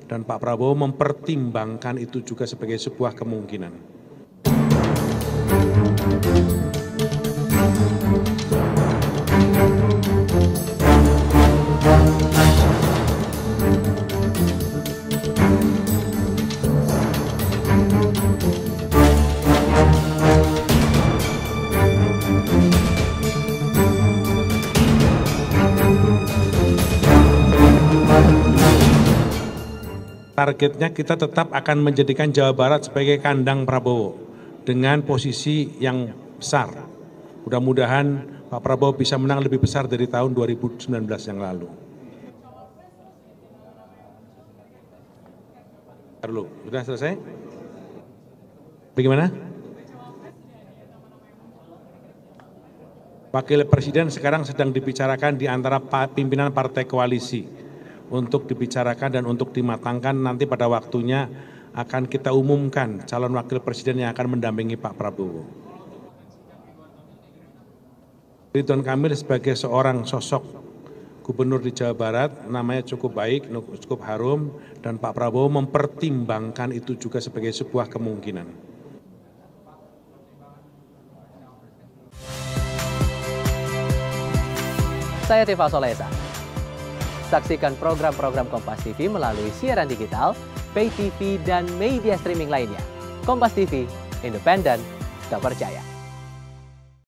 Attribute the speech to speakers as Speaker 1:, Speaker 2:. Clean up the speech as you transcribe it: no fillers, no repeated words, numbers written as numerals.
Speaker 1: dan Pak Prabowo mempertimbangkan itu juga sebagai sebuah kemungkinan. Targetnya kita tetap akan menjadikan Jawa Barat sebagai kandang Prabowo dengan posisi yang besar. Mudah-mudahan Pak Prabowo bisa menang lebih besar dari tahun 2019 yang lalu. Sudah selesai? Bagaimana? Wakil Presiden sekarang sedang dibicarakan di antara pimpinan partai koalisi untuk dibicarakan dan untuk dimatangkan. Nanti pada waktunya akan kita umumkan calon wakil presiden yang akan mendampingi Pak Prabowo. Ridwan Kamil sebagai seorang sosok gubernur di Jawa Barat namanya cukup baik, cukup harum, dan Pak Prabowo mempertimbangkan itu juga sebagai sebuah kemungkinan.
Speaker 2: Saya Tifa Solesa. Saksikan program-program Kompas TV melalui siaran digital, pay TV, dan media streaming lainnya. Kompas TV, independen, terpercaya.